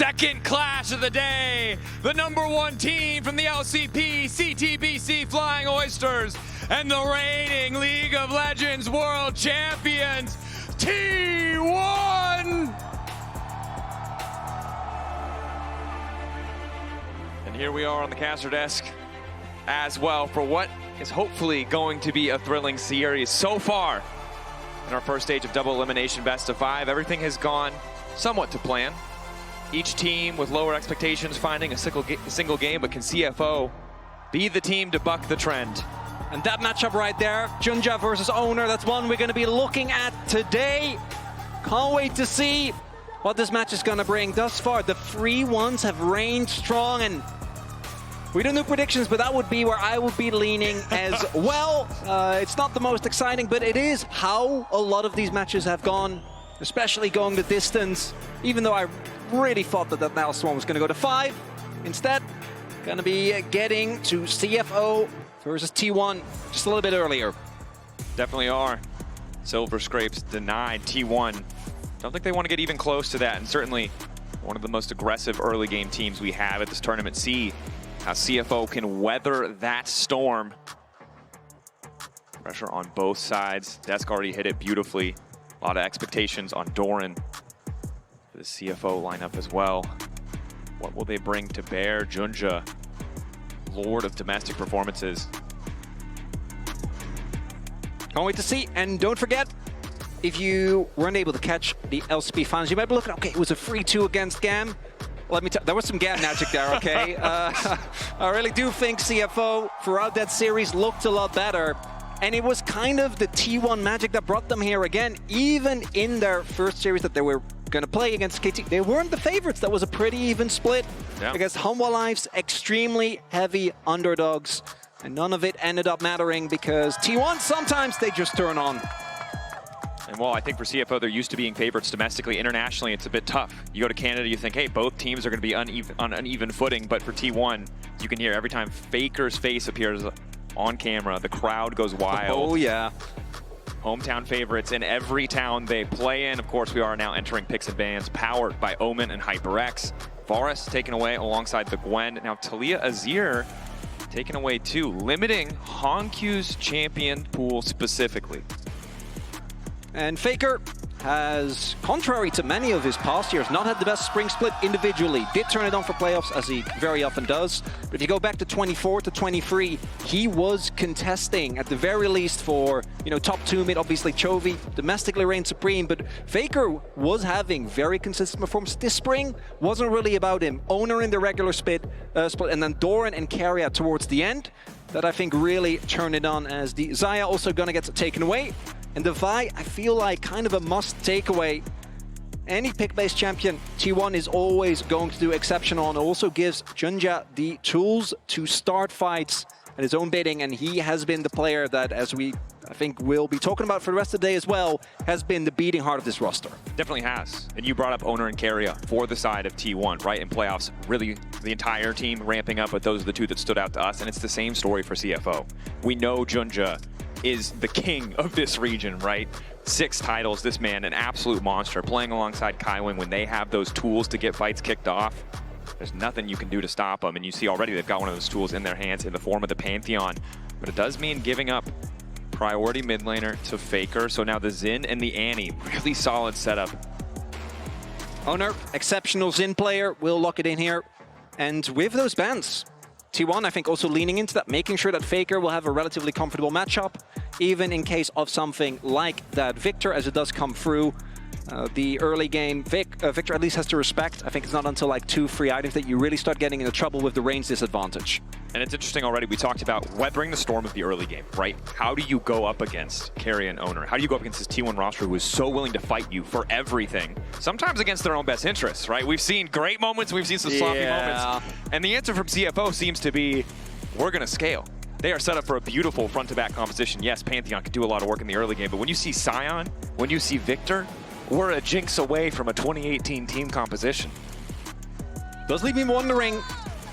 second clash of the day. The #1 team from the LCP, CTBC Flying Oysters, and the reigning League of Legends World Champions, T1! And here we are on the caster desk as well for what is hopefully going to be a thrilling series. So far, in our first stage of double elimination best-of-5, everything has gone somewhat to plan. Each team with lower expectations finding a single game, but can CFO be the team to buck the trend? And that matchup right there, Junja versus Owner, that's one we're going to be looking at today. Can't wait to see what this match is going to bring. Thus far, the free ones have reigned strong, and we don't do predictions, but that would be where I would be leaning as well. It's not the most exciting, but it is how a lot of these matches have gone, especially going the distance, even though I really thought that that last one was going to go to 5. Instead, going to be getting to CFO versus T1 just a little bit earlier. Definitely are. Silver Scrapes denied. T1, don't think they want to get even close to that, and certainly one of the most aggressive early game teams we have at this tournament. See how CFO can weather that storm. Pressure on both sides. Desk already hit it beautifully. A lot of expectations on Doran for the CFO lineup as well. What will they bring to bear? Junja, lord of domestic performances. Can't wait to see. And don't forget, if you weren't able to catch the LCP finals, you might be looking, okay, it was a 3-2 against GAM. Let me tell, there was some GAM magic there, okay? I really do think CFO throughout that series looked a lot better. And it was kind of the T1 magic that brought them here again. Even in their first series that they were going to play against KT, they weren't the favorites. That was a pretty even split against Hanwha Life's extremely heavy underdogs. And none of it ended up mattering because T1, sometimes they just turn on. And well, I think for CFO, they're used to being favorites domestically. Internationally, it's a bit tough. You go to Canada, you think, hey, both teams are going to be on uneven footing. But for T1, you can hear every time Faker's face appears on camera, the crowd goes wild. Oh, yeah. Hometown favorites in every town they play in. Of course, we are now entering picks and bans powered by Omen and HyperX. Varus taken away alongside the Gwen. Now, Talia Azir taken away too, limiting Honkyu's champion pool specifically. And Faker has, contrary to many of his past years, not had the best spring split individually. Did turn it on for playoffs, as he very often does. But if you go back to 24 to 23, he was contesting, at the very least, for, you know, top 2 mid, obviously Chovy, domestically reigned supreme. But Faker was having very consistent performance. This spring wasn't really about him. Owner in the regular split, and then Doran and Carrier towards the end. That I think really turned it on, as the Xayah also gonna get taken away. And the Vi, I feel like kind of a must takeaway. Any pick-based champion, T1 is always going to do exceptional, and also gives Junja the tools to start fights at his own bidding. And he has been the player that, as we, I think, will be talking about for the rest of the day as well, has been the beating heart of this roster. Definitely has. And you brought up Owner and Carrier for the side of T1, right? In playoffs, really the entire team ramping up, but those are the two that stood out to us. And it's the same story for CFO. We know Junja is the king of this region, right? 6 titles, this man, an absolute monster, playing alongside Kaiwing when they have those tools to get fights kicked off. There's nothing you can do to stop them, and you see already they've got one of those tools in their hands in the form of the Pantheon. But it does mean giving up priority mid laner to Faker, so now the Xin and the Annie, really solid setup. Owner, exceptional Xin player, will lock it in here. And with those bans, T1, I think, also leaning into that, making sure that Faker will have a relatively comfortable matchup, even in case of something like that Victor, as it does come through. The early game, Victor at least has to respect. I think it's not until like 2 free items that you really start getting into trouble with the range disadvantage. And it's interesting already, we talked about weathering the storm of the early game, right? How do you go up against Carry and Owner? How do you go up against this T1 roster who is so willing to fight you for everything? Sometimes against their own best interests, right? We've seen great moments, we've seen some sloppy moments. And the answer from CFO seems to be, we're gonna scale. They are set up for a beautiful front-to-back composition. Yes, Pantheon could do a lot of work in the early game, but when you see Sion, when you see Victor, we're a jinx away from a 2018 team composition. Does leave me wondering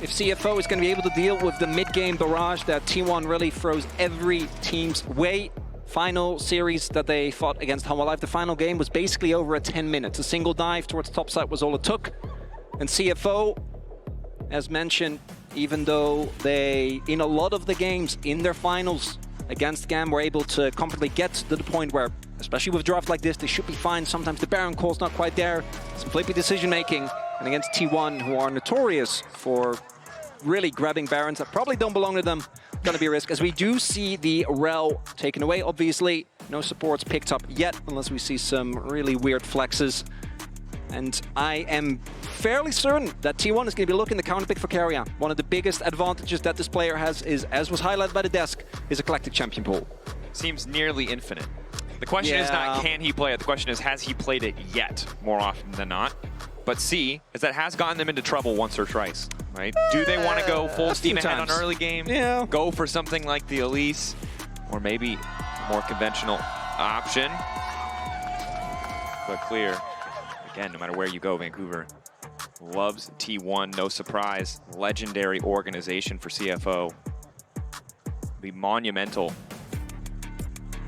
if CFO is going to be able to deal with the mid-game barrage that T1 really throws every team's way. Final series that they fought against Hanwha Life, the final game was basically over at 10 minutes. A single dive towards top side was all it took. And CFO, as mentioned, even though they, in a lot of the games in their finals against GAM, were able to comfortably get to the point where, especially with drafts like this, they should be fine. Sometimes the Baron call's not quite there. Some flippy decision-making. And against T1, who are notorious for really grabbing Barons that probably don't belong to them, going to be a risk. As we do see the Rel taken away, obviously. No supports picked up yet, unless we see some really weird flexes. And I am fairly certain that T1 is going to be looking to counterpick for Keria. One of the biggest advantages that this player has is, as was highlighted by the desk, his eclectic champion pool. Seems nearly infinite. The question is not can he play it, the question is has he played it yet, more often than not. But C, is that has gotten them into trouble once or twice, right? Do they want to go full steam ahead on early game? Yeah. Go for something like the Elise, or maybe a more conventional option? But clear. Again, no matter where you go, Vancouver loves T1, no surprise. Legendary organization for CFO. Be monumental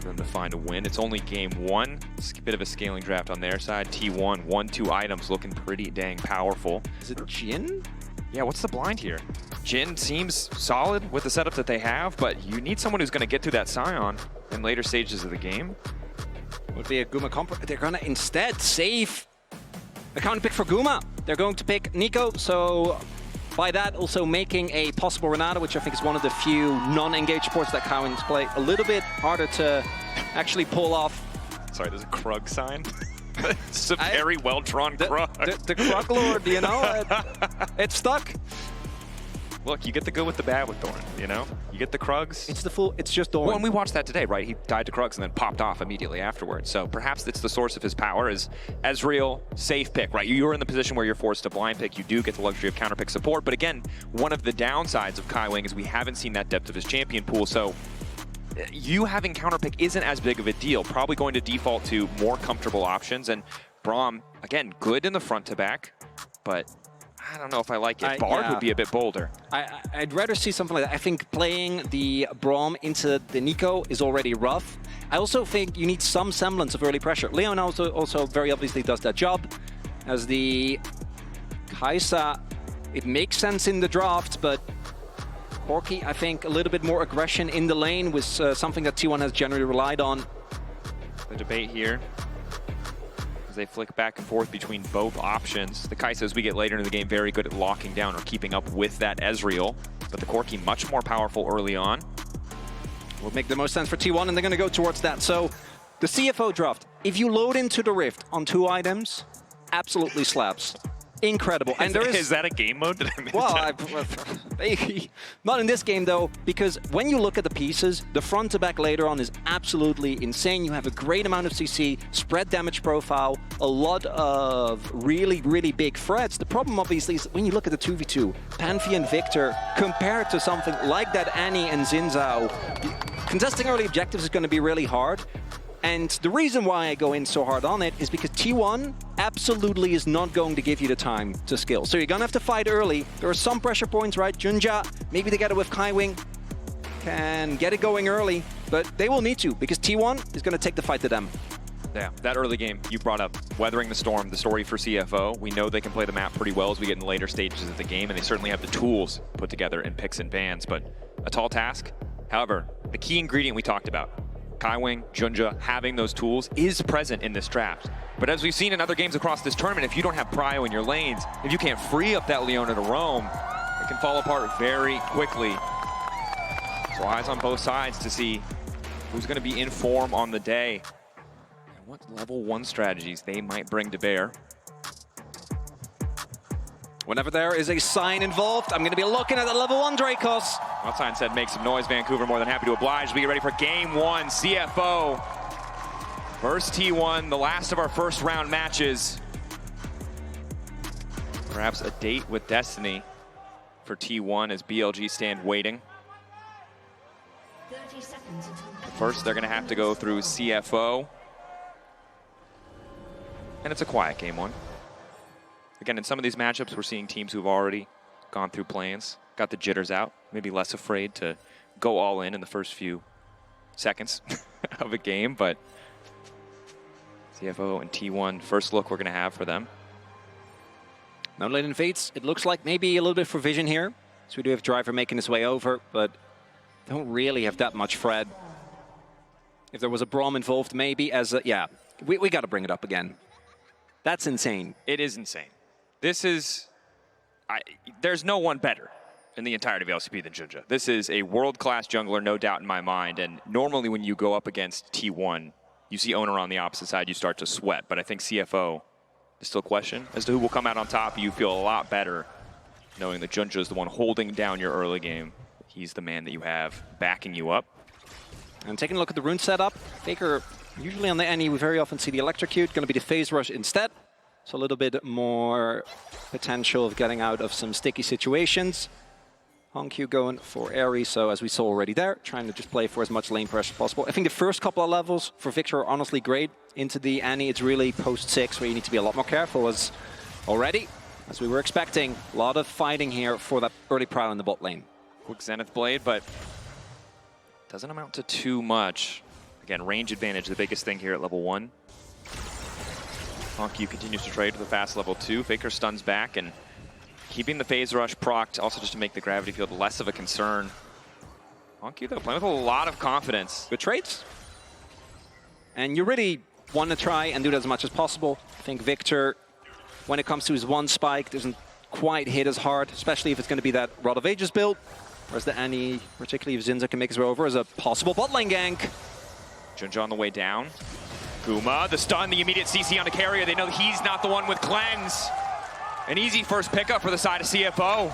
for them to find a win. It's only game one. It's a bit of a scaling draft on their side. T1, 1-2 items looking pretty dang powerful. Is it Jin? Yeah, what's the blind here? Jin seems solid with the setup that they have, but you need someone who's going to get through that Scion in later stages of the game. Would be a Guma comp. They're going to instead save a counter pick for Guma. They're going to pick Nico, so by that also making a possible Renata, which I think is one of the few non-engaged supports that Cowan's play a little bit harder to actually pull off. Sorry, there's a Krug sign. It's a very well-drawn Krug. The Krug Lord, you know, it's stuck. Look, you get the good with the bad with Thorn, you know? You get the Krugs. It's just Thorn. Well, and we watched that today, right? He died to Krugs and then popped off immediately afterwards. So perhaps it's the source of his power is Ezreal, safe pick, right? You're in the position where you're forced to blind pick. You do get the luxury of counterpick support. But again, one of the downsides of Kaiwing is we haven't seen that depth of his champion pool. So you having counterpick isn't as big of a deal. Probably going to default to more comfortable options. And Braum, again, good in the front to back, but I don't know if I like it. Bard would be a bit bolder. I'd rather see something like that. I think playing the Braum into the Nico is already rough. I also think you need some semblance of early pressure. Leon also very obviously does that job. As the Kai'Sa, it makes sense in the draft, but Corki, I think a little bit more aggression in the lane was something that T1 has generally relied on. The debate here, as they flick back and forth between both options. The Kai'Sa, as we get later into the game, very good at locking down or keeping up with that Ezreal, but the Corki much more powerful early on. Will make the most sense for T1, and they're going to go towards that. So the CFO draft, if you load into the Rift on 2 items, absolutely slaps. Incredible. And there is that a game mode? Did I miss that? Not in this game, though, because when you look at the pieces, the front to back later on is absolutely insane. You have a great amount of CC, spread damage profile, a lot of really, really big threats. The problem, obviously, is when you look at the 2v2, Pantheon Victor, compared to something like that Annie and Xin Zhao, contesting early objectives is going to be really hard. And the reason why I go in so hard on it is because T1 absolutely is not going to give you the time to skill. So you're going to have to fight early. There are some pressure points, right? Junja, maybe together with Kaiwing, can get it going early, but they will need to because T1 is going to take the fight to them. Yeah, that early game you brought up, weathering the storm, the story for CFO. We know they can play the map pretty well as we get in later stages of the game, and they certainly have the tools put together in picks and bans, but a tall task. However, the key ingredient we talked about, Kaiwing, Junja, having those tools is present in this draft. But as we've seen in other games across this tournament, if you don't have prio in your lanes, if you can't free up that Leona to roam, it can fall apart very quickly. So eyes on both sides to see who's going to be in form on the day and what level 1 strategies they might bring to bear. Whenever there is a sign involved, I'm going to be looking at the level 1 Dracos. Outside said make some noise, Vancouver. More than happy to oblige. We get ready for game 1, CFO versus T1, the last of our first round matches. Perhaps a date with destiny for T1 as BLG stand waiting. 30 seconds. First, they're going to have to go through CFO. And it's a quiet game 1. Again, in some of these matchups, we're seeing teams who've already gone through plans, got the jitters out, maybe less afraid to go all in the first few seconds of a game, but CFO and T1, first look we're going to have for them. No latent fates. It looks like maybe a little bit for vision here. So we do have Driver making his way over, but don't really have that much Fred. If there was a Braum involved, maybe as a, yeah, we got to bring it up again. That's insane. It is insane. This is, there's no one better in the entirety of LCP than Junja. This is a world-class jungler, no doubt in my mind. And normally when you go up against T1, you see Owner on the opposite side, you start to sweat. But I think CFO is still a question as to who will come out on top. You feel a lot better knowing that Junja is the one holding down your early game. He's the man that you have backing you up. And taking a look at the rune setup, Faker, usually on the NE, we very often see the Electrocute, going to be the Phase Rush instead. So a little bit more potential of getting out of some sticky situations. Hongq going for Aerie, so as we saw already there, trying to just play for as much lane pressure as possible. I think the first couple of levels for Victor are honestly great. Into the NE, it's really post 6 where you need to be a lot more careful as already, as we were expecting, a lot of fighting here for that early prowl in the bot lane. Quick Zenith Blade, but doesn't amount to too much. Again, range advantage, the biggest thing here at level 1. Hongq continues to trade with a fast level 2. Faker stuns back and keeping the phase rush procced, also just to make the gravity field less of a concern. Hongq, though, playing with a lot of confidence. Good trades. And you really want to try and do that as much as possible. I think Victor, when it comes to his one spike, doesn't quite hit as hard, especially if it's going to be that Rod of Ages build. Whereas the Annie, particularly if Zinza can make his way over, as a possible bot lane gank. Junja on the way down. Guma, the stun, the immediate CC on the carrier. They know he's not the one with cleanse. An easy first pickup for the side of CFO.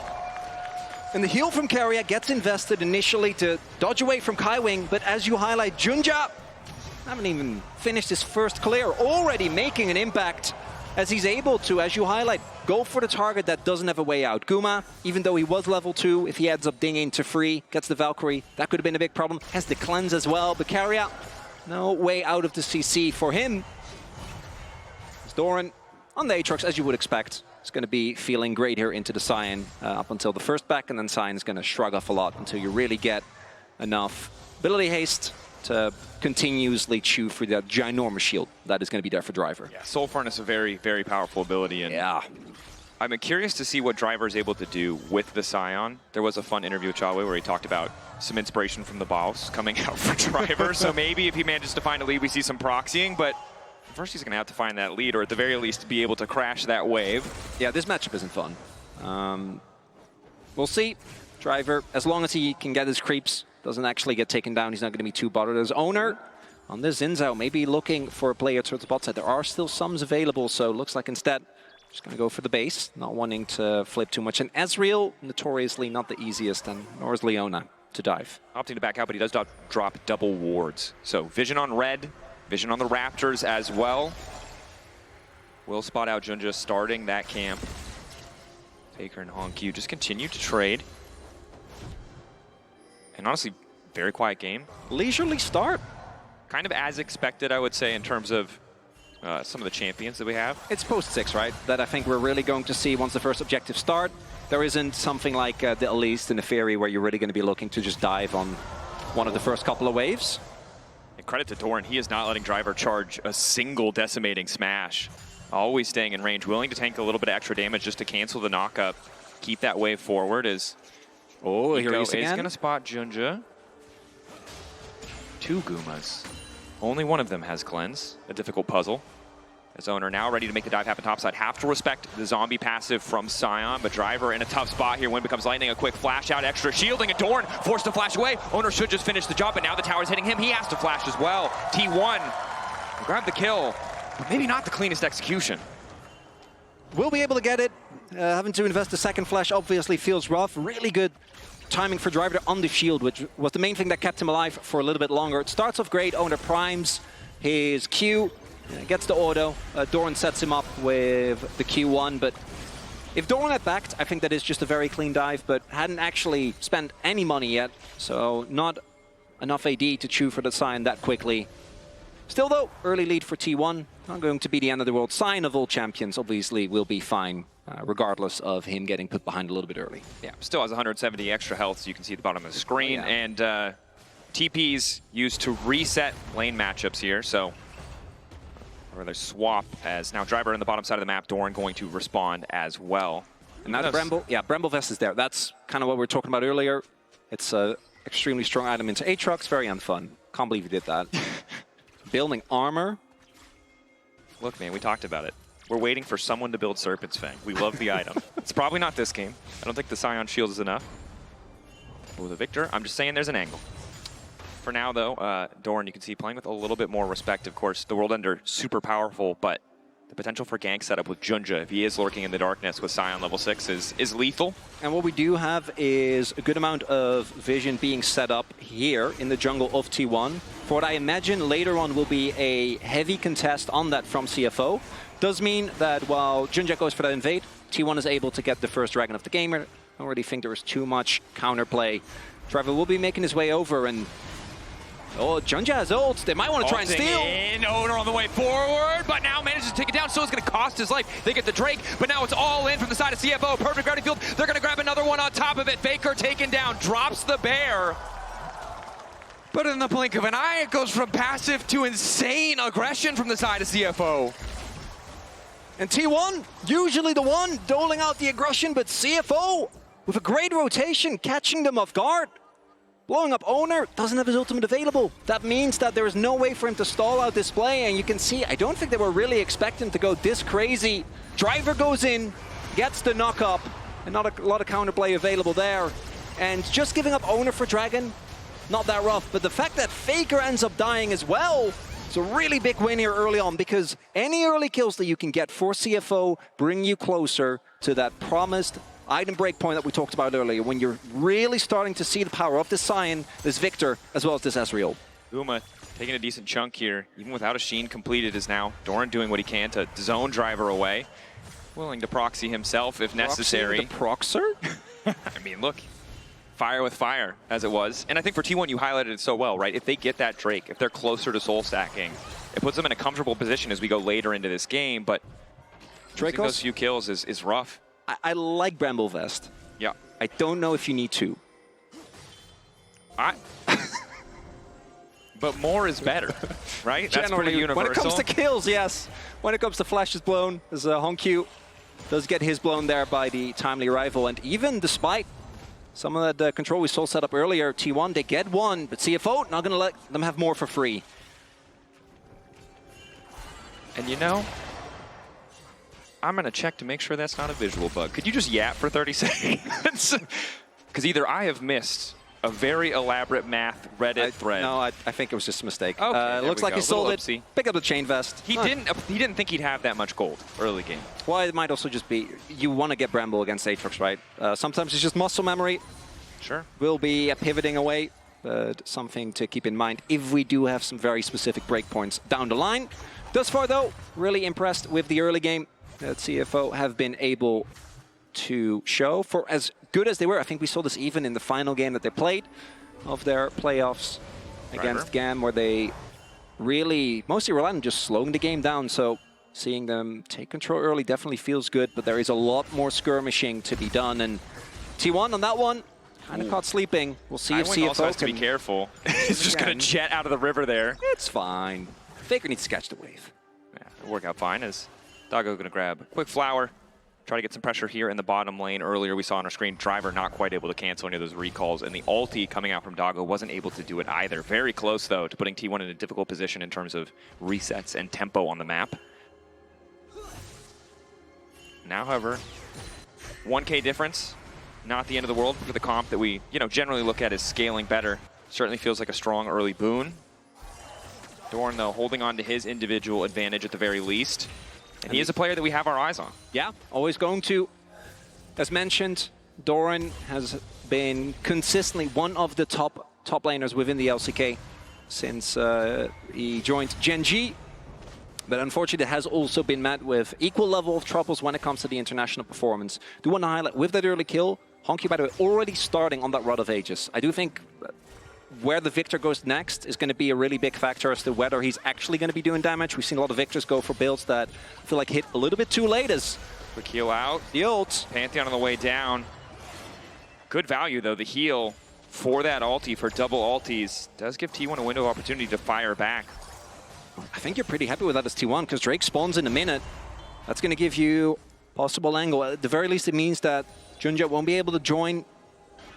And the heal from carrier gets invested initially to dodge away from Kaiwing, but as you highlight, Junja haven't even finished his first clear, already making an impact as he's able to, as you highlight, go for the target that doesn't have a way out. Guma, even though he was level 2, if he ends up dinging to free, gets the Valkyrie, that could have been a big problem. Has the cleanse as well, but carrier, no way out of the CC for him. As Doran on the Aatrox, as you would expect, is going to be feeling great here into the Sion up until the first back, and then Sion is going to shrug off a lot until you really get enough ability haste to continuously chew through that ginormous shield that is going to be there for Driver. Yeah, Soul Furnace, a very, very powerful ability. And yeah. I'm curious to see what Driver is able to do with the Scion. There was a fun interview with Chawe where he talked about some inspiration from the boss coming out for Driver. So maybe if he manages to find a lead, we see some proxying, but first he's going to have to find that lead, or at the very least be able to crash that wave. Yeah, this matchup isn't fun. We'll see. Driver, as long as he can get his creeps, doesn't actually get taken down, he's not going to be too bothered. As Owner on this Zinzao, maybe looking for a player towards the bot side. There are still sums available, so it looks like instead just going to go for the base, not wanting to flip too much. And Ezreal, notoriously not the easiest, and nor is Leona to dive. Opting to back out, but he does drop double wards. So vision on red, vision on the Raptors as well. Will spot out Junja starting that camp. Faker and Hongq just continue to trade. And honestly, very quiet game. Leisurely start. Kind of as expected, I would say, in terms of some of the champions that we have. It's post 6, right? That I think we're really going to see once the first objectives start. There isn't something like the Elise and the Fairy where you're really going to be looking to just dive on one of the first couple of waves. And credit to Doran, he is not letting Driver charge a single decimating smash. Always staying in range, willing to tank a little bit of extra damage just to cancel the knockup. Keep that wave forward as here he is again. Is going to spot Junja. 2 Gumas. Only one of them has cleanse, a difficult puzzle. As Owner now ready to make the dive happen topside. Have to respect the zombie passive from Scion, but Driver in a tough spot here. Wind becomes lightning, a quick flash out, extra shielding, and Dorn forced to flash away. Owner should just finish the job, but now the tower's hitting him. He has to flash as well. T1 grab the kill, but maybe not the cleanest execution. We'll be able to get it. Having to invest a second flash obviously feels rough. Really good timing for Driver on the shield, which was the main thing that kept him alive for a little bit longer. It starts off great. Owner primes his Q, gets the auto. Doran sets him up with the Q1, but if Doran had backed, I think that is just a very clean dive, but hadn't actually spent any money yet, so not enough AD to chew for the Sion that quickly. Still though, early lead for T1. Not going to be the end of the world. Sion of all champions obviously will be fine, regardless of him getting put behind a little bit early. Yeah, still has 170 extra health, so you can see at the bottom of the screen. Oh, yeah. And TP's used to reset lane matchups here, so or rather swap, as now driver in the bottom side of the map, Doran going to respond as well. And now the Bramble, yeah, Bramble Vest is there. That's kind of what we were talking about earlier. It's a extremely strong item into Aatrox, very unfun. Can't believe he did that. Building armor. Look, man, we talked about it. We're waiting for someone to build Serpent's Fang. We love the item. It's probably not this game. I don't think the Scion Shield is enough. But with a Victor, I'm just saying there's an angle. For now, though, Doran, you can see playing with a little bit more respect. Of course, the World Ender, super powerful, but the potential for gank setup with Junja, if he is lurking in the darkness with Scion level 6, is lethal. And what we do have is a good amount of vision being set up here in the jungle of T1 for what I imagine later on will be a heavy contest on that from CFO. Does mean that while Junja goes for that invade, T1 is able to get the first dragon of the game. I don't really think there is too much counterplay. Driver will be making his way over, and oh, Junja has ults. They might want to try and steal. In, Owner on the way forward, but now manages to take it down, so it's going to cost his life. They get the Drake, but now it's all in from the side of CFO. Perfect guarding field. They're going to grab another one on top of it. Faker taken down, drops the bear. But in the blink of an eye, it goes from passive to insane aggression from the side of CFO. And T1, usually the one doling out the aggression, but CFO, with a great rotation, catching them off guard. Blowing up Owner, doesn't have his ultimate available. That means that there is no way for him to stall out this play, and you can see, I don't think they were really expecting to go this crazy. Driver goes in, gets the knock up, and not a lot of counterplay available there. And just giving up Owner for Dragon, not that rough, but the fact that Faker ends up dying as well, it's a really big win here early on, because any early kills that you can get for CFO bring you closer to that promised item break point that we talked about earlier, when you're really starting to see the power of this Scion, this Victor, as well as this Ezreal. Uma taking a decent chunk here, even without a Sheen completed, is now Doran doing what he can to zone driver away. Willing to proxy himself if necessary. The proxer? I mean, look, fire with fire, as it was. And I think for T1, you highlighted it so well, right? If they get that Drake, if they're closer to soul stacking, it puts them in a comfortable position as we go later into this game, but losing those few kills is rough. I like Bramble Vest. Yeah. I don't know if you need to. But more is better, right? That's Generally, pretty universal. when it comes to kills, yes. When it comes to flashes blown, as Honkyu does get his blown there by the timely rival. And even despite some of that control we saw set up earlier, T1, they get one, but CFO not going to let them have more for free. And you know, I'm going to check to make sure that's not a visual bug. Could you just yap for 30 seconds? Because either I have missed a very elaborate math Reddit thread. No, I think it was just a mistake. Okay, looks like he sold it. Pick up the chain vest. He didn't think he'd have that much gold early game. Well, it might also just be, you want to get Bramble against Aatrox, right? Sometimes it's just muscle memory. Sure. Will be pivoting away, but something to keep in mind if we do have some very specific breakpoints down the line. Thus far, though, really impressed with the early game that CFO have been able to show. For as good as they were, I think we saw this even in the final game that they played of their playoffs against GAM, where they really mostly relied on just slowing the game down. So seeing them take control early definitely feels good, but there is a lot more skirmishing to be done. And T1 on that one, kind of caught sleeping. We'll see if CFO also has to be careful. He's just going to jet out of the river there. It's fine. Faker needs to catch the wave. Yeah, it'll work out fine as Doggo going to grab a quick flower, try to get some pressure here in the bottom lane. Earlier we saw on our screen, Driver not quite able to cancel any of those recalls, and the ulti coming out from Doggo wasn't able to do it either. Very close, though, to putting T1 in a difficult position in terms of resets and tempo on the map. Now, however, 1K difference, not the end of the world for the comp that we generally look at as scaling better. Certainly feels like a strong early boon. Doran, though, holding on to his individual advantage at the very least. And he is a player that we have our eyes on. Yeah, always going to. As mentioned, Doran has been consistently one of the top laners within the LCK since he joined Gen G. But unfortunately, it has also been met with equal level of troubles when it comes to the international performance. Do want to highlight, with that early kill, Honkyu, by the way, already starting on that Rod of Ages. I do think where the Victor goes next is going to be a really big factor as to whether he's actually going to be doing damage. We've seen a lot of Victors go for builds that feel like hit a little bit too late as quick heal out. The ult. Pantheon on the way down. Good value, though. The heal for that ulti, for double ultis, does give T1 a window of opportunity to fire back. I think you're pretty happy with that as T1, because Drake spawns in a minute. That's going to give you possible angle. At the very least, it means that Junja won't be able to join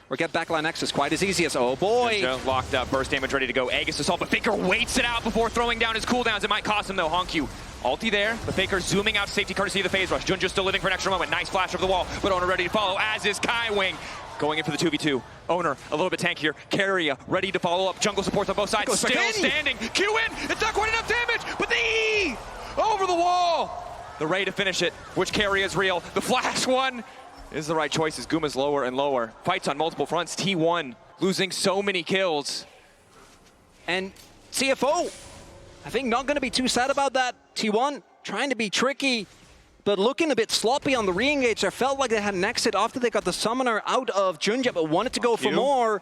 or get backline access quite as easy as, oh boy. Junja locked up, burst damage ready to go. Aegis assault, but Faker waits it out before throwing down his cooldowns. It might cost him though. Honku ulti there, but Faker zooming out to safety courtesy of the phase rush. Junja still living for an extra moment. Nice flash over the wall, but Oner ready to follow, as is Kaiwing. Going in for the 2v2. Oner a little bit tankier. Keria ready to follow up. Jungle supports on both sides. Still standing. Q in. It's not quite enough damage, but the E over the wall. The Ray to finish it, which Keria is real. The flash one is the right choice as Guma's lower and lower. Fights on multiple fronts. T1 losing so many kills. And CFO, I think not going to be too sad about that. T1 trying to be tricky, but looking a bit sloppy on the re-engage. There felt like they had an exit after they got the summoner out of Junja, but wanted to go for more.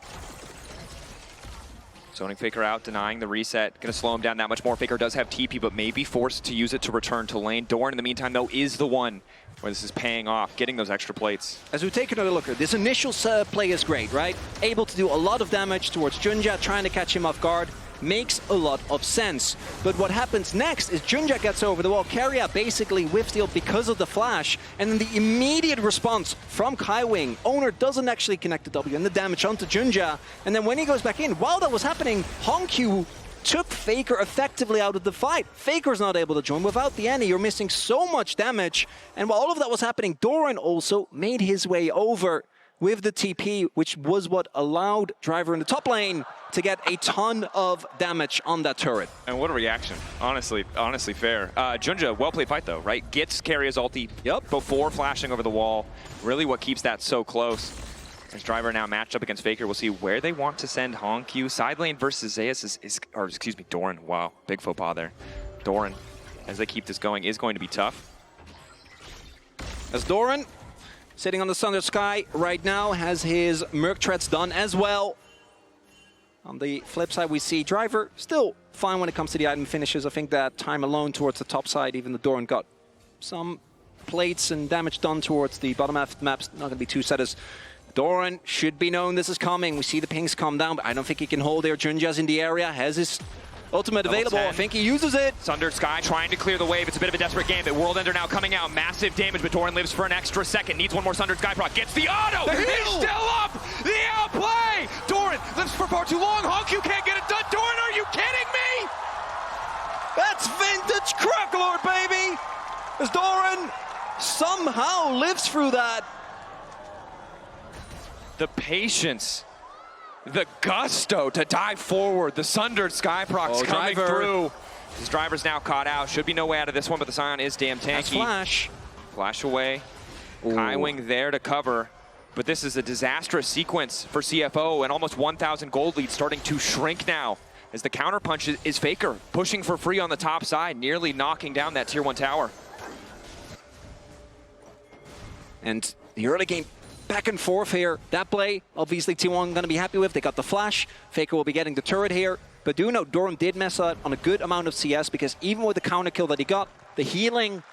Zoning Faker out, denying the reset. Gonna slow him down that much more. Faker does have TP, but may be forced to use it to return to lane. Doran, in the meantime, though, is the one where this is paying off, getting those extra plates. As we take another look here, this initial play is great, right? Able to do a lot of damage towards Junja, trying to catch him off guard. Makes a lot of sense. But what happens next is Junja gets over the wall. Keria basically whipsteal because of the flash, and then the immediate response from Kaiwing. Oner doesn't actually connect the W and the damage onto Junja. And then when he goes back in, while that was happening, Honku took Faker effectively out of the fight. Faker's not able to join. Without the Annie, you're missing so much damage. And while all of that was happening, Doran also made his way over with the TP, which was what allowed Driver in the top lane to get a ton of damage on that turret. And what a reaction. Honestly fair. Junja, well-played fight though, right? Gets Keria's ulti before flashing over the wall. Really what keeps that so close. As Driver now matched up against Faker, we'll see where they want to send Honku. Side lane versus Zeus or excuse me, Doran. Wow, big faux pas there. Doran, as they keep this going, is going to be tough. As Doran, sitting on the Sundered Sky right now, has his Merc Treads done as well. On the flip side, we see Driver still fine when it comes to the item finishes. I think that time alone towards the top side, even the Doran got some plates and damage done towards the bottom half of the map's not going to be too set as Doran should be known this is coming. We see the pings come down, but I don't think he can hold there. Junja's in the area, has his ultimate available. I think he uses it. Sundered Sky trying to clear the wave. It's a bit of a desperate game, but World Ender now coming out. Massive damage, but Doran lives for an extra second. Needs one more Sundered Sky proc. Gets the auto! He's still up! The outplay! Doran lives for far too long. Honku can't get it done. Doran, are you kidding me? That's vintage Cracklord, baby! As Doran somehow lives through that. The patience. The gusto to dive forward. The Sundered Sky procs coming through. His Driver's now caught out. Should be no way out of this one, but the Scion is damn tanky. That's flash. Flash away. Kaiwing there to cover. But this is a disastrous sequence for CFO, and almost 1,000 gold lead starting to shrink now as the counterpunch is Faker pushing for free on the top side, nearly knocking down that tier 1 tower. And the early game back and forth here. That play, obviously T1 going to be happy with. They got the flash. Faker will be getting the turret here. But do note, Doran did mess up on a good amount of CS, because even with the counter kill that he got, the healing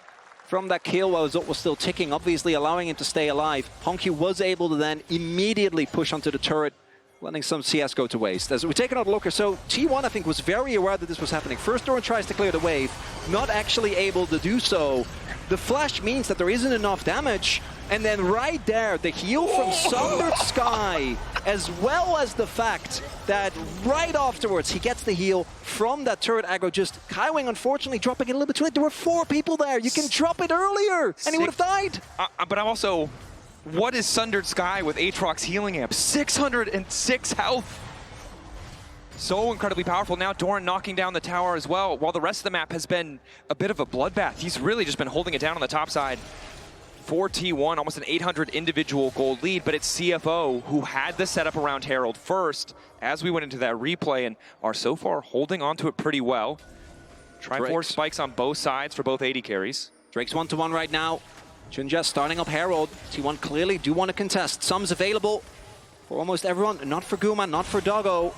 from that kill was still ticking, obviously allowing him to stay alive. Honku was able to then immediately push onto the turret, letting some CS go to waste. As we take another look here, so T1 I think was very aware that this was happening. First Doran tries to clear the wave, not actually able to do so. The flash means that there isn't enough damage, and then right there, the heal from Sundered Sky, as well as the fact that right afterwards he gets the heal from that turret aggro. Just Kaiwing unfortunately dropping it a little bit too late. There were 4 people there. You can drop it earlier, and he would have died. But I'm also, what is Sundered Sky with Aatrox's healing amp? 606 health. So incredibly powerful. Now Doran knocking down the tower as well, while the rest of the map has been a bit of a bloodbath. He's really just been holding it down on the top side for T1, almost an 800 individual gold lead, but it's CFO who had the setup around Herald first as we went into that replay and are so far holding onto it pretty well. Triforce spikes on both sides for both AD carries. Drake's 1-to-1 right now. Junja starting up Herald. T1 clearly do want to contest. Sums available for almost everyone, not for Guma, not for Doggo.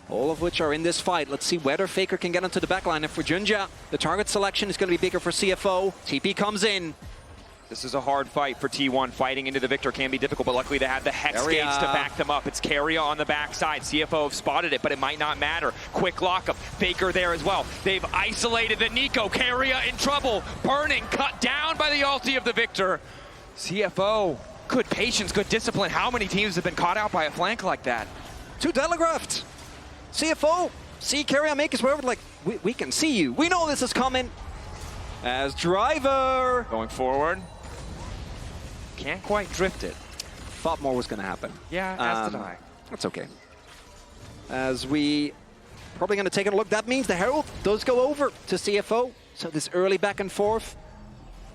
All of which are in this fight. Let's see whether Faker can get onto the backline. And for Junja, the target selection is going to be bigger for CFO. TP comes in. This is a hard fight for T1. Fighting into the victor can be difficult, but luckily they have the Hex Gates to back them up. It's Carrier on the backside. CFO have spotted it, but it might not matter. Quick lockup. Faker there as well. They've isolated the Nico. Carrier in trouble. Burning, cut down by the ulti of the victor. CFO, good patience, good discipline. How many teams have been caught out by a flank like that? Too telegraphed. CFO, see Carrier make his way over, like, we can see you. We know this is coming. As Driver. Going forward. Can't quite drift it. Thought more was going to happen. Yeah, as did I. That's okay. As we probably going to take a look, that means the Herald does go over to CFO. So this early back and forth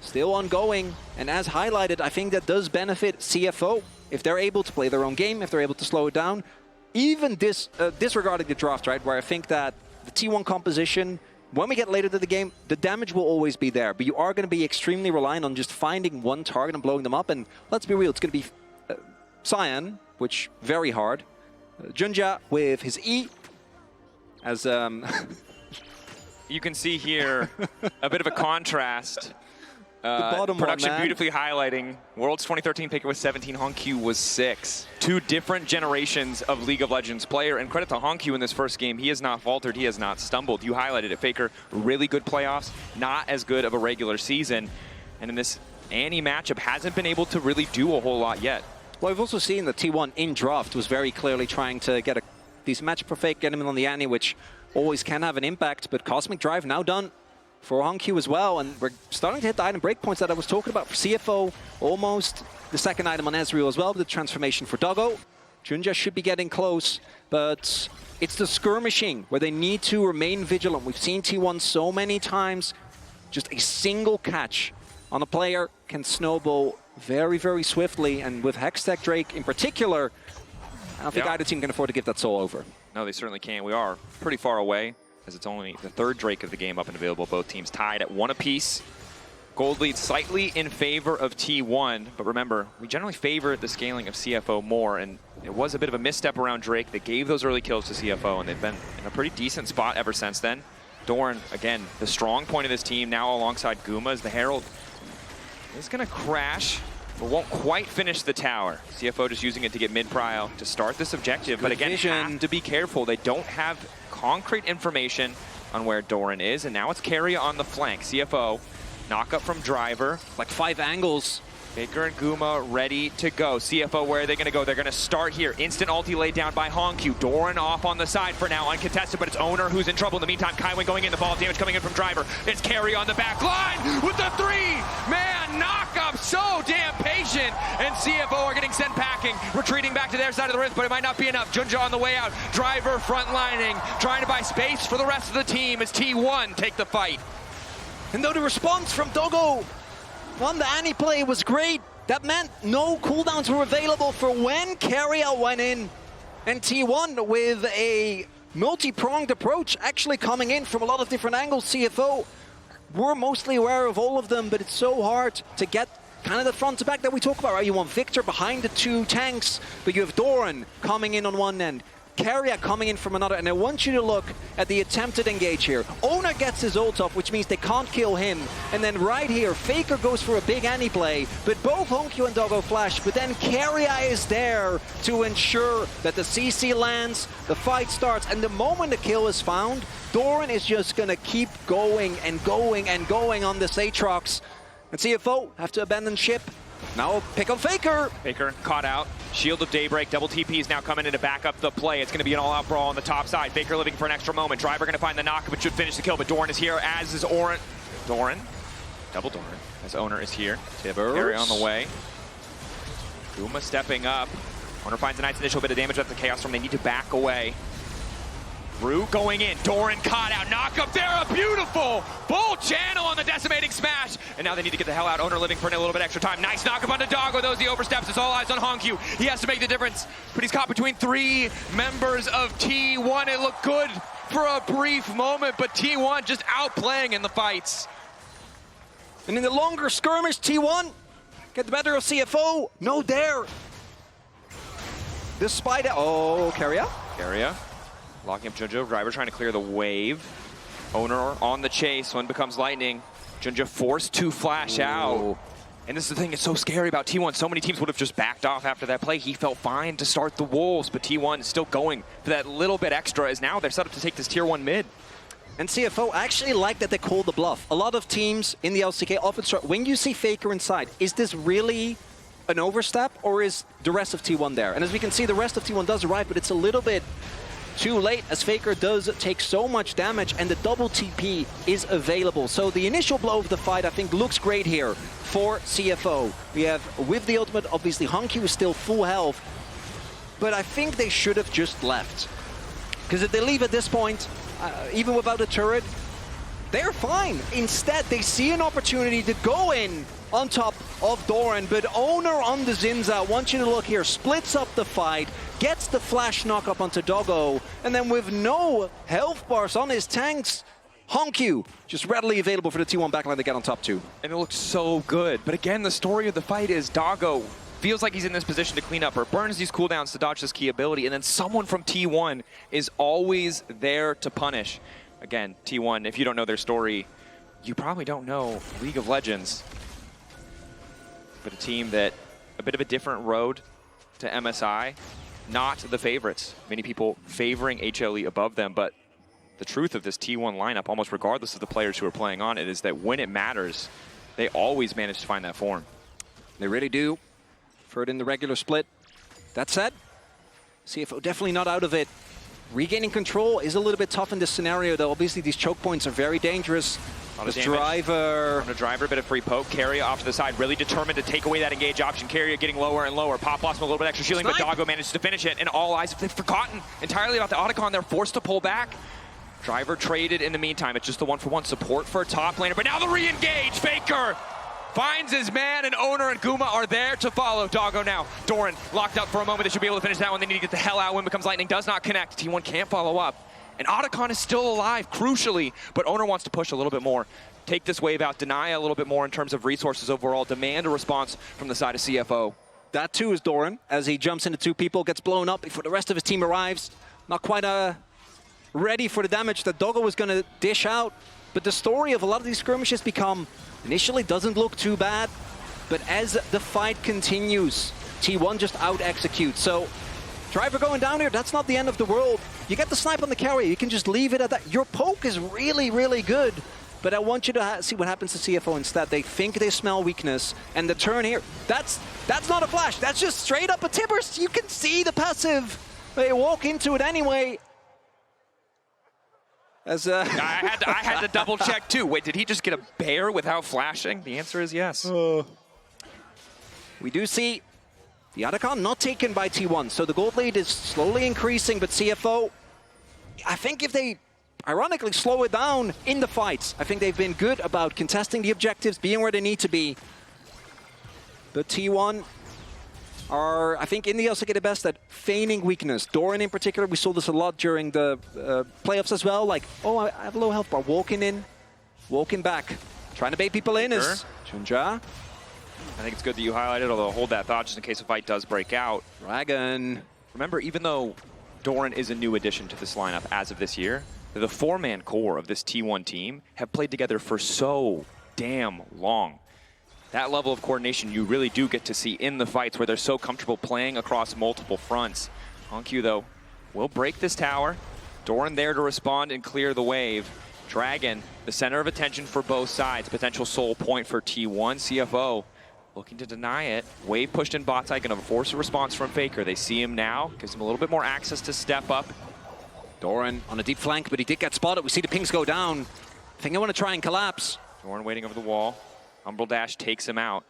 still ongoing. And as highlighted, I think that does benefit CFO if they're able to play their own game, if they're able to slow it down. Even disregarding the draft, right, where I think that the T1 composition, when we get later to the game, the damage will always be there, but you are going to be extremely reliant on just finding one target and blowing them up. And let's be real, it's going to be Cyan, which very hard. Junja with his E, as you can see here a bit of a contrast. The bottom production one, beautifully highlighting. World's 2013 picker was 17, Hongq was 6. Two different generations of League of Legends player, and credit to Hongq in this first game. He has not faltered, he has not stumbled. You highlighted it, Faker. Really good playoffs, not as good of a regular season. And in this Annie matchup, hasn't been able to really do a whole lot yet. Well, I've also seen that T1 in draft was very clearly trying to get a decent matchup for Fake, get him in on the Annie, which always can have an impact, but Cosmic Drive now done for Hongq as well, and we're starting to hit the item breakpoints that I was talking about for CFO. Almost the second item on Ezreal as well, with the transformation for Doggo. Junja should be getting close, but it's the skirmishing where they need to remain vigilant. We've seen T1 so many times, just a single catch on a player can snowball very, very swiftly, and with Hextech Drake in particular, I don't think either team can afford to give that soul over. No, they certainly can't. We are pretty far away, as it's only the third Drake of the game up and available. Both teams tied at 1 apiece. Gold lead slightly in favor of T1, but remember, we generally favor the scaling of CFO more, and it was a bit of a misstep around Drake that gave those early kills to CFO, and they've been in a pretty decent spot ever since then. Doran, again, the strong point of this team, now alongside Guma, as the Herald is going to crash, but won't quite finish the tower. CFO just using it to get mid-prio to start this objective, but again, have to be careful. They don't have concrete information on where Doran is, and now it's Carrier on the flank. CFO, knock up from Driver. Like 5 angles. Faker and Guma ready to go. CFO, where are they going to go? They're going to start here. Instant ulti laid down by Hongq. Doran off on the side for now, uncontested, but it's Owner who's in trouble. In the meantime, Kaiwin going in. The ball damage coming in from Driver. It's Carrier on the back line with the 3-man knock-up. So damn patient. And CFO are getting sent packing, retreating back to their side of the rift, but it might not be enough. Junja on the way out. Driver frontlining, trying to buy space for the rest of the team as T1 take the fight. And though the response from Doggo on the Annie play was great, that meant no cooldowns were available for when Carrier went in. And T1 with a multi-pronged approach actually coming in from a lot of different angles. CFO, we're mostly aware of all of them, but it's so hard to get kind of the front to back that we talk about, right? You want Victor behind the 2 tanks, but you have Doran coming in on one end, Carrier coming in from another, and I want you to look at the attempted engage here. Owner gets his ult off, which means they can't kill him, and then right here, Faker goes for a big Annie play, but both Hongq and Doggo flash, but then Carrier is there to ensure that the CC lands, the fight starts, and the moment the kill is found, Doran is just gonna keep going and going and going on this Aatrox, and CFO have to abandon ship. Now pick up Faker. Faker caught out. Shield of Daybreak. Double TP is now coming in to back up the play. It's going to be an all-out brawl on the top side. Faker living for an extra moment. Driver going to find the knock, but should finish the kill. But Doran is here, as is Doran. Double Doran. As Owner is here. Carry on the way. Guma stepping up. Owner finds a nice initial bit of damage at the Chaos Storm. They need to back away. Root going in, Doran caught out, knock up there, a beautiful full channel on the decimating smash, and now they need to get the hell out. Owner living for a little bit extra time. Nice knock up on the Doggo, those the oversteps. It's all eyes on Hongq. He has to make the difference, but he's caught between 3 members of T1. It looked good for a brief moment, but T1 just outplaying in the fights. And in the longer skirmish, T1 get the better of CFO. No dare. Despite it, oh, Carrier. Locking up Junja. Driver trying to clear the wave. Owner on the chase. One becomes lightning. Junja forced to flash out. And this is the thing, it's so scary about T1. So many teams would have just backed off after that play. He felt fine to start the Wolves, but T1 is still going for that little bit extra, as now they're set up to take this tier 1 mid. And CFO actually like that they called the bluff. A lot of teams in the LCK often start, when you see Faker inside, is this really an overstep, or is the rest of T1 there? And as we can see, the rest of T1 does arrive, but it's a little bit too late, as Faker does take so much damage, and the double TP is available. So the initial blow of the fight, I think, looks great here for CFO. We have, with the ultimate, obviously, Honky is still full health, but I think they should have just left. Because if they leave at this point, even without a turret, they're fine. Instead, they see an opportunity to go in on top of Doran, but Owner on the Zinza, I want you to look here, splits up the fight, gets the flash knock up onto Doggo, and then with no health bars on his tanks, Honky just readily available for the T1 backline to get on top too. And it looked so good. But again, the story of the fight is Doggo feels like he's in this position to clean up, or burns these cooldowns to dodge this key ability, and then someone from T1 is always there to punish. Again, T1, if you don't know their story, you probably don't know League of Legends. But a team that, a bit of a different road to MSI, not the favorites. Many people favoring HLE above them, but the truth of this T1 lineup, almost regardless of the players who are playing on it, is that when it matters, they always manage to find that form. They really do. For it in the regular split. That said, CFO definitely not out of it. Regaining control is a little bit tough in this scenario, though. Obviously, these choke points are very dangerous. This driver. On a driver, a bit of free poke. Carrier off to the side, really determined to take away that engage option. Carrier getting lower and lower. Pop lost him a little bit extra shielding, but Doggo managed to finish it. And all eyes, they've forgotten entirely about the Otacon. They're forced to pull back. Driver traded in the meantime. It's just the 1-for-1 support for a top laner. But now the re-engage. Faker finds his man, and Owner and Guma are there to follow. Doggo now. Doran locked up for a moment. They should be able to finish that one. They need to get the hell out. When becomes lightning, does not connect. T1 can't follow up. And Otacon is still alive, crucially, but Owner wants to push a little bit more. Take this wave out, deny a little bit more in terms of resources overall, demand a response from the side of CFO. That too is Doran, as he jumps into 2 people, gets blown up before the rest of his team arrives. Not quite ready for the damage that Doggo was going to dish out. But the story of a lot of these skirmishes become, initially doesn't look too bad, but as the fight continues, T1 just out-executes. So, driver going down here, that's not the end of the world. You get the snipe on the carrier, you can just leave it at that. Your poke is really, really good, but I want you to see what happens to CFO instead. They think they smell weakness, and the turn here, that's not a flash, that's just straight up a Tibbers. You can see the passive. They walk into it anyway. As I had to double check too. Wait, did he just get a bear without flashing? The answer is yes. We do see the Otacon not taken by T1, so the gold lead is slowly increasing, but CFO, I think if they ironically slow it down in the fights, I think they've been good about contesting the objectives, being where they need to be. But T1 are, I think, in the LCK the best at feigning weakness. Doran in particular, we saw this a lot during the playoffs as well. Like, oh, I have a low health bar. Walking in, walking back. Trying to bait people in is Chunja. I think it's good that you highlighted, although hold that thought just in case a fight does break out. Dragon. Remember, even though Doran is a new addition to this lineup as of this year, the 4-man core of this T1 team have played together for so damn long. That level of coordination you really do get to see in the fights where they're so comfortable playing across multiple fronts. Honky, though, will break this tower. Doran there to respond and clear the wave. Dragon, the center of attention for both sides. Potential soul point for T1. CFO looking to deny it. Wave pushed in bot side, going to force a response from Faker. They see him now, gives him a little bit more access to step up. Doran on a deep flank, but he did get spotted. We see the pings go down. I think they want to try and collapse. Doran waiting over the wall. Umbral Dash takes him out.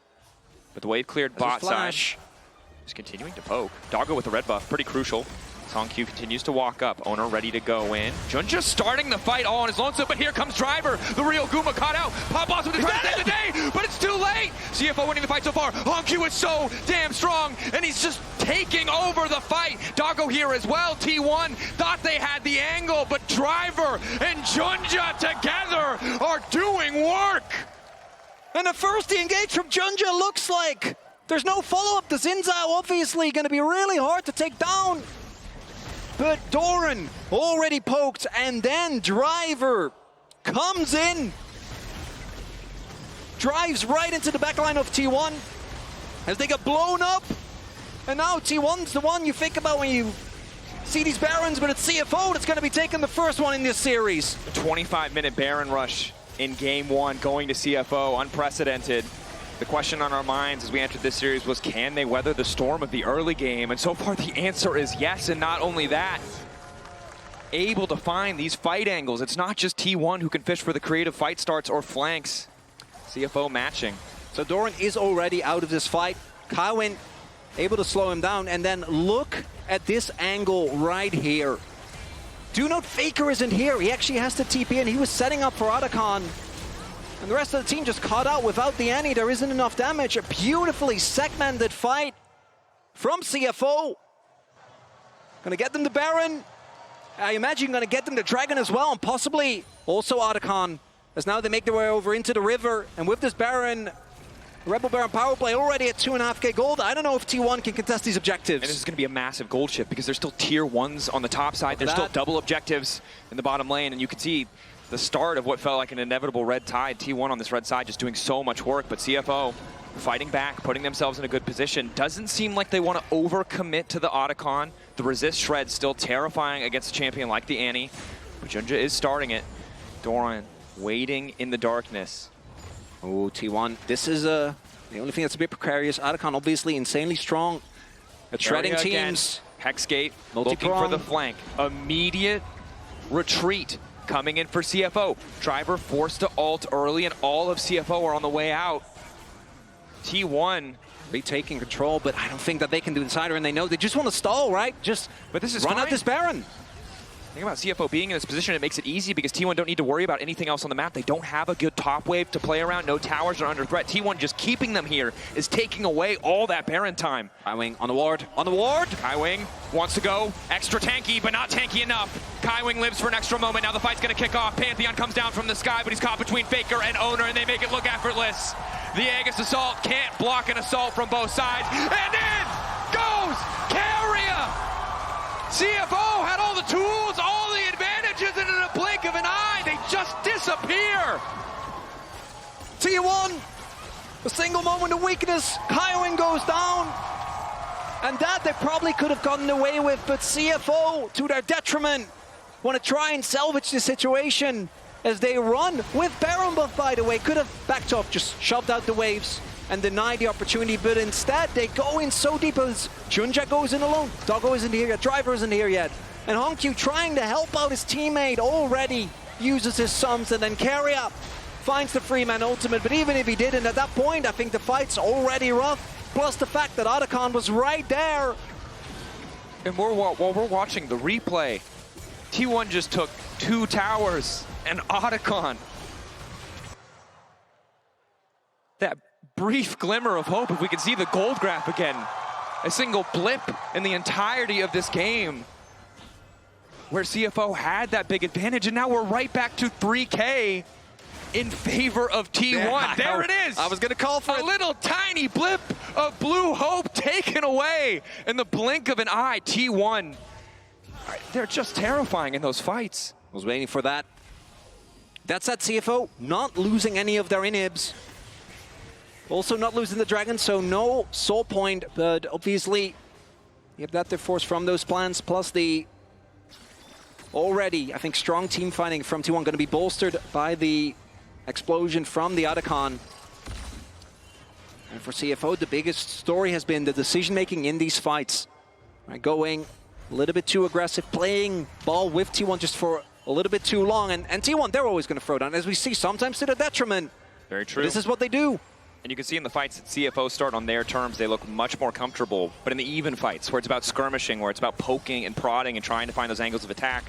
But the wave cleared bot side. Just continuing to poke. Doggo with the red buff, pretty crucial. Songq continues to walk up. Owner ready to go in. Jun just starting the fight all on his lonesome, but here comes Driver. The real Guma caught out. Pop Blossom to try to save the day, but it's too late. CFO winning the fight so far. Honky is so damn strong, and he's just taking over the fight. Doggo here as well. T1 thought they had the angle, but Driver and Junja together are doing work. And at first the engage from Junja looks like there's no follow-up. The Zinzao obviously going to be really hard to take down. But Doran already poked, and then Driver comes in. drives right into the backline of T1 as they get blown up. And now T1's the one you think about when you see these Barons, but it's CFO that's going to be taking the first one in this series. A 25-minute Baron rush in game one, going to CFO, unprecedented. The question on our minds as we entered this series was, can they weather the storm of the early game? And so far the answer is yes, and not only that, able to find these fight angles. It's not just T1 who can fish for the creative fight starts or flanks. CFO matching. So Doran is already out of this fight. Kywin able to slow him down, and then look at this angle right here. Do note Faker isn't here. He actually has to TP in. He was setting up for Otacon. And the rest of the team just caught out without the Annie. There isn't enough damage. A beautifully segmented fight from CFO. Gonna get them the Baron. I imagine gonna get them the Dragon as well, and possibly also Otacon, as now they make their way over into the river. And with this Baron, Rebel Baron power play already at 2.5k gold. I don't know if T1 can contest these objectives. And this is going to be a massive gold shift because there's still tier 1s on the top side. There's still double objectives in the bottom lane, and you can see the start of what felt like an inevitable red tide. T1 on this red side just doing so much work, but CFO fighting back, putting themselves in a good position. Doesn't seem like they want to overcommit to the Otacon. The resist shred still terrifying against a champion like the Annie, but Junja is starting it. Doran waiting in the darkness. Oh, T1. This is the only thing that's a bit precarious. Otacon obviously insanely strong at shredding teams. Hexgate looking for the flank. Immediate retreat coming in for CFO. Driver forced to ult early, and all of CFO are on the way out. T1 retaking control, but I don't think that they can do this either, and they know they just want to stall, right? Just but this is run out this Baron. Think about CFO being in this position, it makes it easy because T1 don't need to worry about anything else on the map. They don't have a good top wave to play around. No towers are under threat. T1 just keeping them here is taking away all that Baron time. Kywing on the ward. On the ward! Kywing wants to go extra tanky, but not tanky enough. Kywing lives for an extra moment. Now the fight's going to kick off. Pantheon comes down from the sky, but he's caught between Faker and Owner, and they make it look effortless. The Aegis Assault can't block an assault from both sides. And in goes Carrier! CFO had all the tools, all the advantages, and in a blink of an eye, they just disappear. T1, a single moment of weakness. Kywin goes down. And that they probably could have gotten away with, but CFO, to their detriment, want to try and salvage the situation as they run with Baron buff, by the way. Could have backed off, just shoved out the waves and denied the opportunity, but instead they go in so deep as Junja goes in alone. Doggo isn't here yet, Driver isn't here yet. And Honkyu trying to help out his teammate already uses his sums, and then Carrier finds the free man ultimate. But even if he didn't, at that point, I think the fight's already rough. Plus the fact that Otacon was right there. And while we're watching the replay, T1 just took 2 towers and Otacon. That brief glimmer of hope, if we can see the gold graph again. A single blip in the entirety of this game where CFO had that big advantage, and now we're right back to 3K in favor of T1. Yeah, there it is. I was going to call for a little tiny blip of blue hope taken away in the blink of an eye. T1, they're just terrifying in those fights. I was waiting for that. That's at CFO, not losing any of their inhibs. Also not losing the Dragon, so no soul point, but obviously you have that to force from those plans, plus the already, I think, strong team fighting from T1 going to be bolstered by the explosion from the Otacon. And for CFO, the biggest story has been the decision-making in these fights. Right, going a little bit too aggressive, playing ball with T1 just for a little bit too long, and T1, they're always going to throw down, as we see, sometimes to their detriment. Very true. This is what they do. And you can see in the fights that CFO start on their terms, they look much more comfortable. But in the even fights, where it's about skirmishing, where it's about poking and prodding and trying to find those angles of attack,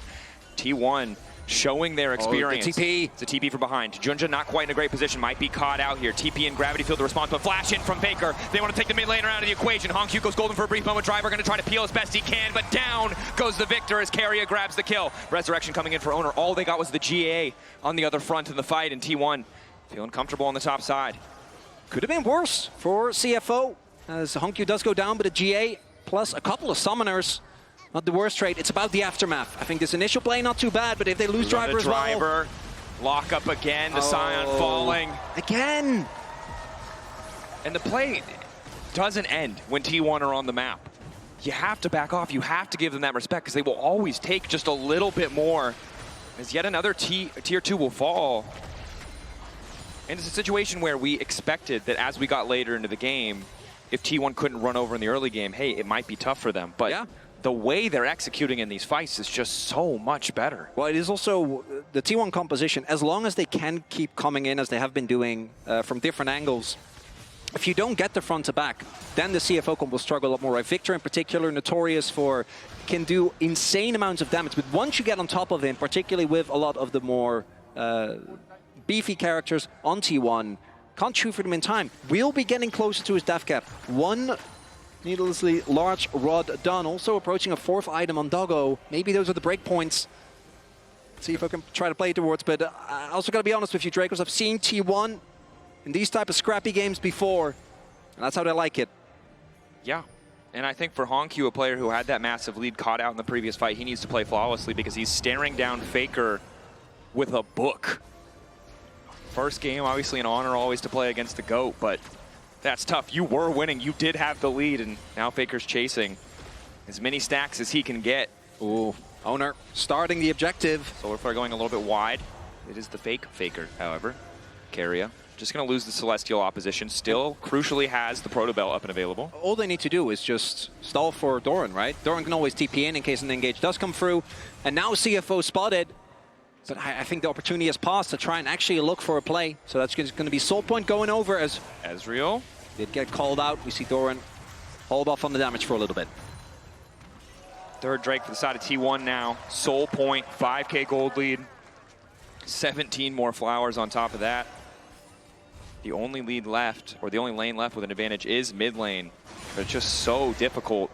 T1 showing their experience. The TP. It's a TP from behind. Junja not quite in a great position, might be caught out here. TP and Gravity Field the response, but flash in from Faker. They want to take the mid laner out of the equation. Honkyu goes golden for a brief moment. Driver going to try to peel as best he can, but down goes the Victor as Carrier grabs the kill. Resurrection coming in for Owner. All they got was the GA on the other front in the fight, and T1 feeling comfortable on the top side. Could have been worse for CFO, as Honkyu does go down, but a GA plus a couple of summoners. Not the worst trade. It's about the aftermath. I think this initial play not too bad, but if they lose Driver as well. Lock up again, the Scion falling. Again! And the play doesn't end when T1 are on the map. You have to back off. You have to give them that respect because they will always take just a little bit more as yet another tier 2 will fall. And it's a situation where we expected that as we got later into the game, if T1 couldn't run over in the early game, hey, it might be tough for them. But yeah, the way they're executing in these fights is just so much better. Well, it is also the T1 composition. As long as they can keep coming in as they have been doing from different angles, if you don't get the front to back, then the CFO comp will struggle a lot more. Right? Victor in particular, notorious for, can do insane amounts of damage. But once you get on top of him, particularly with a lot of the more beefy characters on T1, can't shoot for them in time. We'll be getting closer to his death cap. One needlessly large rod done. Also approaching a 4th item on Doggo. Maybe those are the breakpoints. See if I can try to play towards. But I also got to be honest with you, Dracos. I've seen T1 in these type of scrappy games before, and that's how they like it. Yeah, and I think for Honkyu, a player who had that massive lead caught out in the previous fight, he needs to play flawlessly because he's staring down Faker with a book. First game, obviously an honor always to play against the GOAT, but that's tough. You were winning, you did have the lead, and now Faker's chasing as many stacks as he can get. Ooh, Owner starting the objective. Solar Flare going a little bit wide. It is the fake Faker, however. Keria just going to lose the Celestial opposition. Still, crucially, has the Proto Belt up and available. All they need to do is just stall for Doran, right? Doran can always TP in case an engage does come through. And now CFO spotted. But I think the opportunity has passed to try and actually look for a play. So that's going to be Soul Point going over as Ezreal did get called out. We see Doran hold off on the damage for a little bit. Third Drake for the side of T1 now. Soul Point, 5K gold lead. 17 more flowers on top of that. The only lead left, or the only lane left with an advantage is mid lane. But it's just so difficult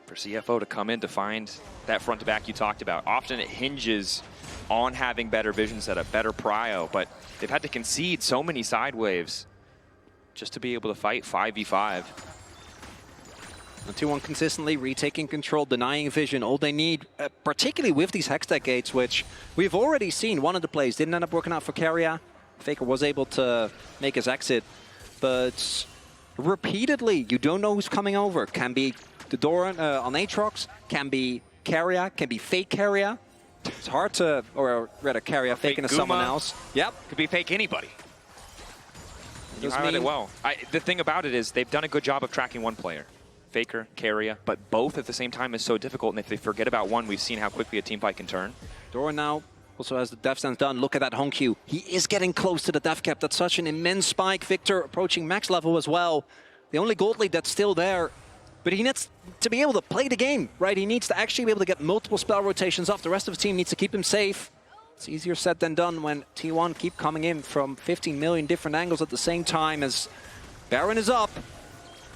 for CFO to come in to find that front to back you talked about. Often it hinges on having better vision setup, better prio, but they've had to concede so many side waves just to be able to fight 5v5. And T1 consistently retaking control, denying vision. All they need, particularly with these Hextech gates, which we've already seen one of the plays didn't end up working out for Keria. Faker was able to make his exit, but repeatedly, you don't know who's coming over. Can be the Doran on Aatrox, can be Keria, can be fake Keria. It's hard to, or rather Keria faking to someone else. Yep. Could be fake anybody. You highlighted it well. The thing about it is they've done a good job of tracking one player. Faker, Keria, but both at the same time is so difficult, and if they forget about one, we've seen how quickly a team fight can turn. Doran now also has the death stance done. Look at that Honkyu. He is getting close to the death cap. That's such an immense spike. Victor approaching max level as well. The only gold lead that's still there. But he needs to be able to play the game, right? He needs to actually be able to get multiple spell rotations off. The rest of the team needs to keep him safe. It's easier said than done when T1 keep coming in from 15 million different angles at the same time as Baron is up.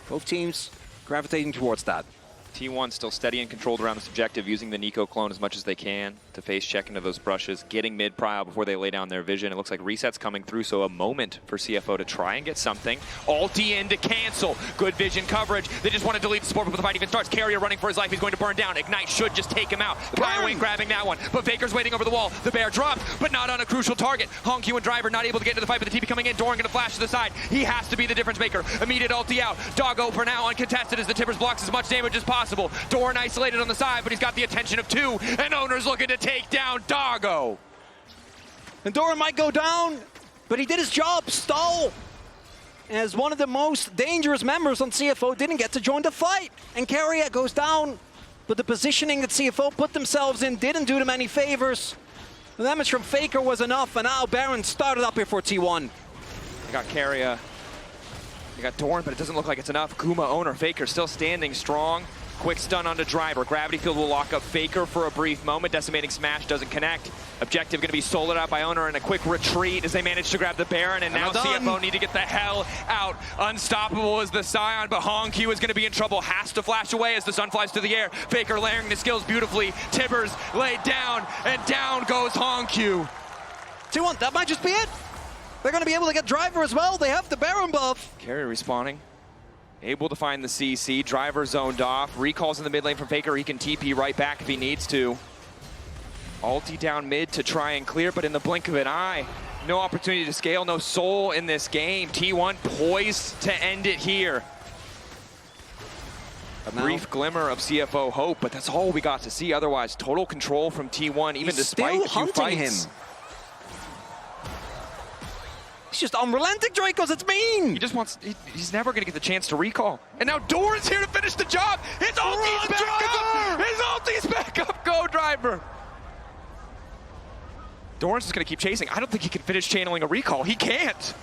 Both teams gravitating towards that. T1 still steady and controlled around this objective, using the Nico clone as much as they can to face check into those brushes, getting mid-prio before they lay down their vision. It looks like reset's coming through, so a moment for CFO to try and get something. Ulti in to cancel. Good vision coverage. They just want to delete the support before the fight even starts. Keria running for his life. He's going to burn down. Ignite should just take him out. Wing grabbing that one, but Faker's waiting over the wall. The bear dropped, but not on a crucial target. Honkyu and Driver not able to get into the fight, but the TP coming in. Doran going to flash to the side. He has to be the difference maker. Immediate ulti out. Doggo for now uncontested as the Tibbers blocks as much damage as possible. Doran isolated on the side, but he's got the attention of two, and Owner's looking to take down Doggo. And Doran might go down, but he did his job, stall. As one of the most dangerous members on CFO didn't get to join the fight. And Keria goes down, but the positioning that CFO put themselves in didn't do them any favors. The damage from Faker was enough, and now Baron started up here for T1. They got Keria, they got Doran, but it doesn't look like it's enough. Kuma, Owner, Faker still standing strong. Quick stun onto Driver. Gravity Field will lock up Faker for a brief moment. Decimating Smash doesn't connect. Objective going to be soloed out by Owner, and a quick retreat as they manage to grab the Baron, and now CFO need to get the hell out. Unstoppable is the Scion, but Honkyu is going to be in trouble. Has to flash away as the sun flies through the air. Faker layering the skills beautifully. Tibbers laid down, and down goes Honkyu. T1, that might just be it. They're going to be able to get Driver as well. They have the Baron buff. Keria respawning. Able to find the CC. Driver zoned off. Recalls in the mid lane from Faker. He can TP right back if he needs to. Ulti down mid to try and clear, but in the blink of an eye, No opportunity to scale, no soul in this game. T1 poised to end it here. A brief glimmer of CFO hope, but that's all we got to see. Otherwise, total control from T1, even despite a few fights. He's just unrelenting, Dracos, it's mean! He just wants, he's never gonna get the chance to recall. And now Doran's here to finish the job! His ulti's back up! His ulti's back up, go driver! Doran's just gonna keep chasing. I don't think he can finish channeling a recall. He can't.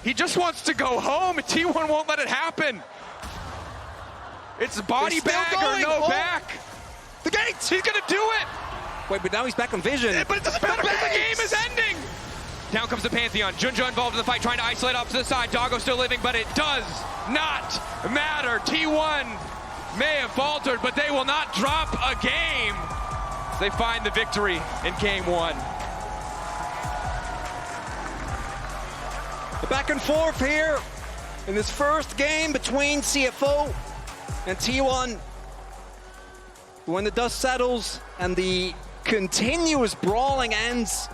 He just wants to go home, and T1 won't let it happen. It's body bag or no back. The gates, he's gonna do it! Wait, but now he's back on vision. But it doesn't matter because the game is ending! Down comes the Pantheon. Junja involved in the fight, trying to isolate off to the side. Doggo still living, but it does not matter. T1 may have faltered, but they will not drop a game. They find the victory in game one. The back and forth here in this first game between CFO and T1. When the dust settles and the continuous brawling ends,